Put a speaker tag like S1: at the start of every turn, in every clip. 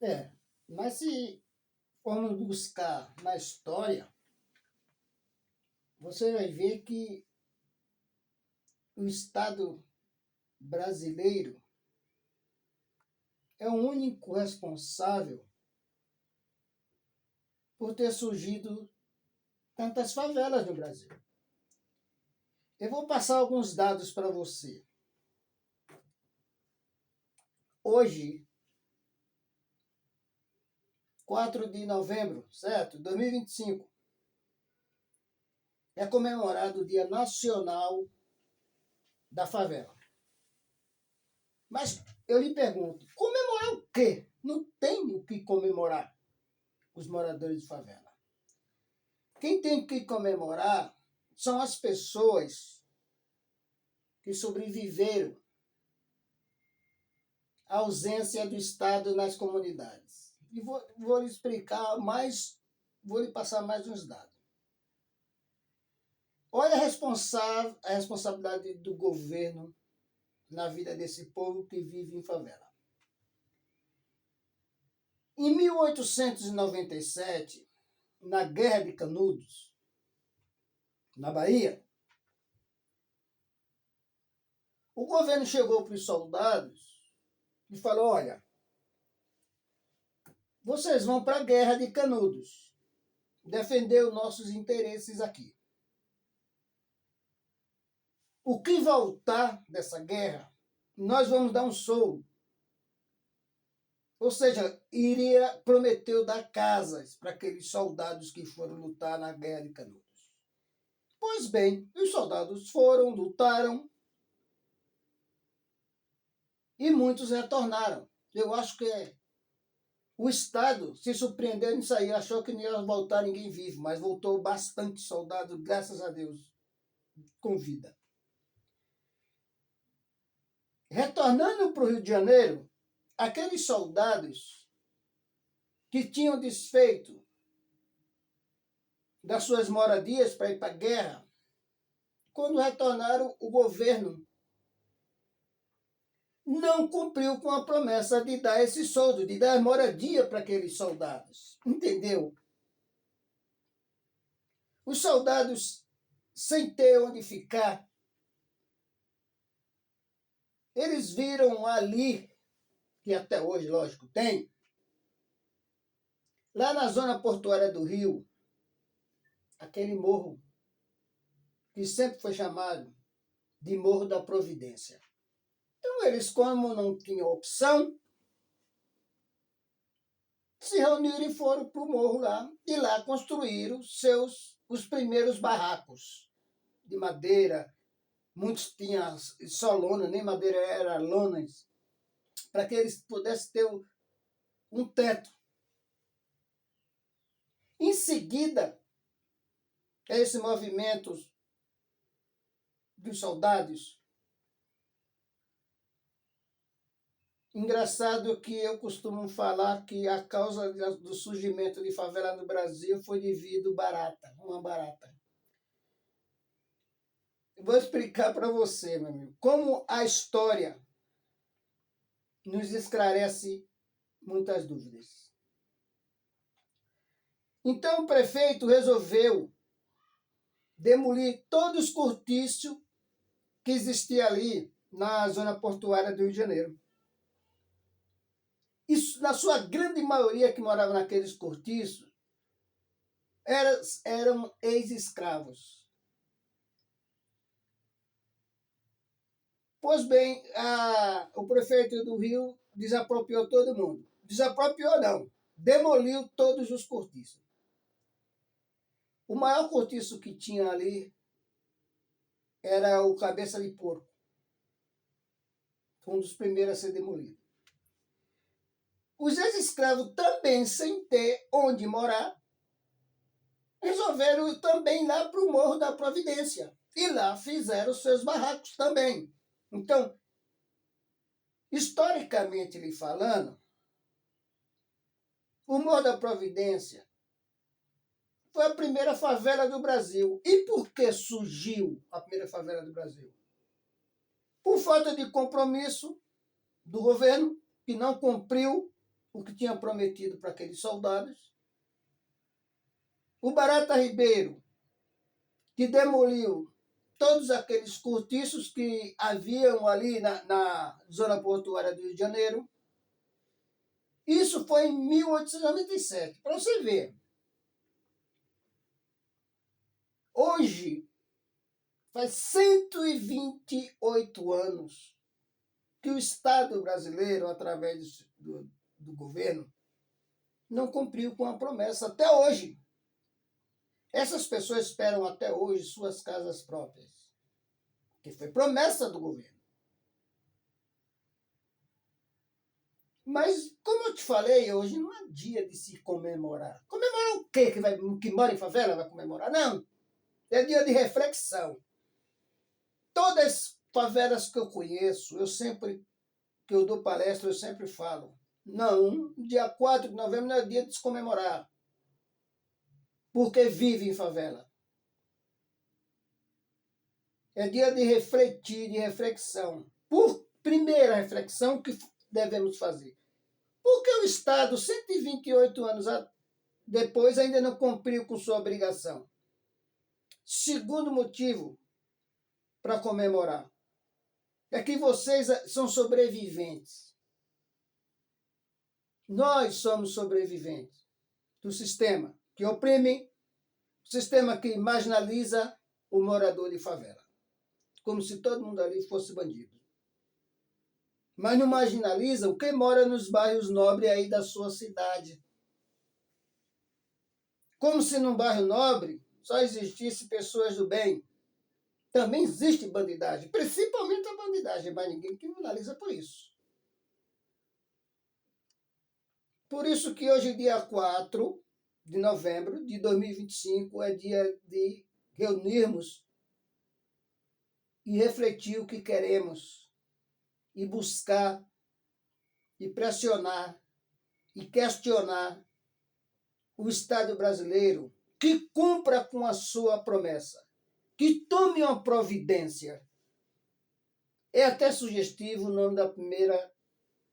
S1: É, mas se formos buscar na história, você vai ver que o Estado brasileiro é o único responsável por ter surgido tantas favelas no Brasil. Eu vou passar alguns dados para você. Hoje, 4 de novembro, certo? 2025, é comemorado o Dia Nacional da Favela. Mas eu lhe pergunto, comemorar o quê? Não tem o que comemorar os moradores de favela. Quem tem que comemorar são as pessoas que sobreviveram à ausência do Estado nas comunidades. E vou lhe explicar mais, vou lhe passar mais uns dados. Olha a responsabilidade do governo na vida desse povo que vive em favela. Em 1897, na Guerra de Canudos, na Bahia, o governo chegou para os soldados e falou: olha, vocês vão para a Guerra de Canudos, defender os nossos interesses aqui. O que voltar dessa guerra, nós vamos dar um soldo. Ou seja, prometeu dar casas para aqueles soldados que foram lutar na Guerra de Canudos. Pois bem, os soldados foram, lutaram e muitos retornaram. Eu acho que o Estado se surpreendeu nisso aí, achou que não ia voltar ninguém vivo, mas voltou bastante soldado, graças a Deus, com vida. Retornando para o Rio de Janeiro, aqueles soldados que tinham desfeito das suas moradias para ir para a guerra, quando retornaram, o governo não cumpriu com a promessa de dar esse soldo, de dar moradia para aqueles soldados. Entendeu? Os soldados, sem ter onde ficar, eles viram ali, que até hoje, lógico, tem, lá na zona portuária do Rio, aquele morro que sempre foi chamado de Morro da Providência. Então eles, como não tinham opção, se reuniram e foram para o morro lá, e lá construíram os primeiros barracos de madeira. Muitos tinham só lona, nem madeira, era lonas, para que eles pudessem ter um teto. Em seguida, esse movimento dos soldados, engraçado que eu costumo falar que a causa do surgimento de favela no Brasil foi devido uma barata. Eu vou explicar para você, meu amigo, como a história nos esclarece muitas dúvidas. Então o prefeito resolveu demolir todos os cortiços que existiam ali na zona portuária do Rio de Janeiro. Isso, na sua grande maioria que morava naqueles cortiços, eram ex-escravos. Pois bem, o prefeito do Rio desapropriou todo mundo. Desapropriou não, demoliu todos os cortiços. O maior cortiço que tinha ali era o Cabeça de Porco. Foi um dos primeiros a ser demolido. Os ex-escravos também, sem ter onde morar, resolveram também ir lá para o Morro da Providência. E lá fizeram seus barracos também. Então, historicamente lhe falando, o Morro da Providência foi a primeira favela do Brasil. E por que surgiu a primeira favela do Brasil? Por falta de compromisso do governo, que não cumpriu o que tinha prometido para aqueles soldados. O Barata Ribeiro, que demoliu todos aqueles cortiços que haviam ali na zona portuária do Rio de Janeiro. Isso foi em 1897, para você ver. Hoje, faz 128 anos que o Estado brasileiro, através do governo, não cumpriu com a promessa até hoje. Essas pessoas esperam até hoje suas casas próprias, que foi promessa do governo. Mas, como eu te falei, hoje não é dia de se comemorar. Comemorar o quê? Que mora em favela vai comemorar? Não. É dia de reflexão. Todas as favelas que eu conheço, que eu dou palestra, eu sempre falo. Não, dia 4 de novembro não é dia de se comemorar. Porque vive em favela. É dia de refletir, de reflexão. Por primeira reflexão que devemos fazer. Porque o Estado, 128 anos depois, ainda não cumpriu com sua obrigação. Segundo motivo para comemorar é que vocês são sobreviventes. Nós somos sobreviventes do sistema que oprime, o sistema que marginaliza o morador de favela. Como se todo mundo ali fosse bandido. Mas não marginalizam quem mora nos bairros nobres aí da sua cidade. Como se num bairro nobre só existisse pessoas do bem. Também existe bandidagem, principalmente a bandidagem, mas ninguém criminaliza por isso. Por isso que hoje, dia 4 de novembro de 2025, é dia de reunirmos e refletir o que queremos, e buscar, e pressionar, e questionar o Estado brasileiro que cumpra com a sua promessa, que tome uma providência. É até sugestivo o nome da primeira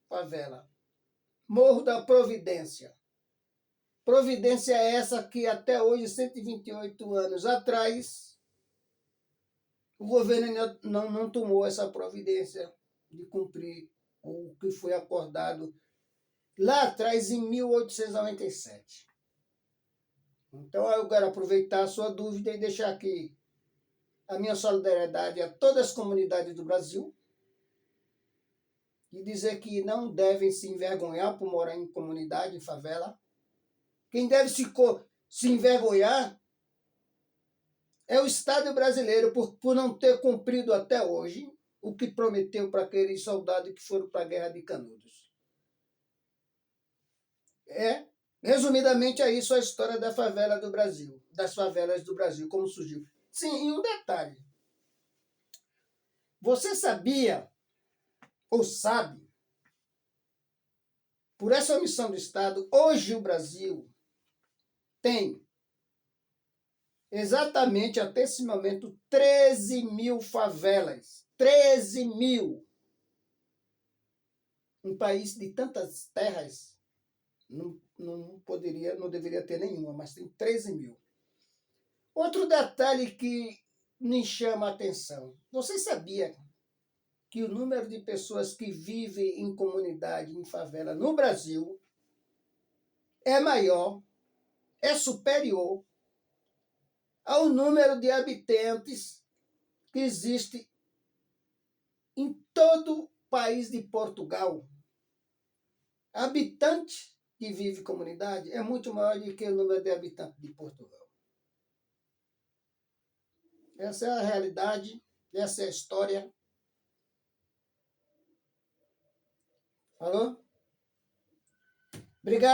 S1: favela. Morro da Providência. Providência é essa que até hoje, 128 anos atrás, o governo não tomou essa providência de cumprir o que foi acordado lá atrás, em 1897. Então, eu quero aproveitar a sua dúvida e deixar aqui a minha solidariedade a todas as comunidades do Brasil e dizer que não devem se envergonhar por morar em comunidade, em favela. Quem deve se envergonhar é o Estado brasileiro por não ter cumprido até hoje o que prometeu para aqueles soldados que foram para a Guerra de Canudos. Resumidamente, é isso a história da favela do Brasil, das favelas do Brasil, como surgiu. Sim, e um detalhe. Você sabia, ou sabe, por essa omissão do Estado, hoje o Brasil tem exatamente até esse momento 13 mil favelas. 13 mil! Um país de tantas terras não deveria ter nenhuma, mas tem 13 mil. Outro detalhe que me chama a atenção. Você sabia que o número de pessoas que vivem em comunidade, em favela, no Brasil, é maior, é superior ao número de habitantes que existe em todo o país de Portugal? Habitante que vive em comunidade é muito maior do que o número de habitantes de Portugal. Essa é a realidade, essa é a história. Alô? Obrigado.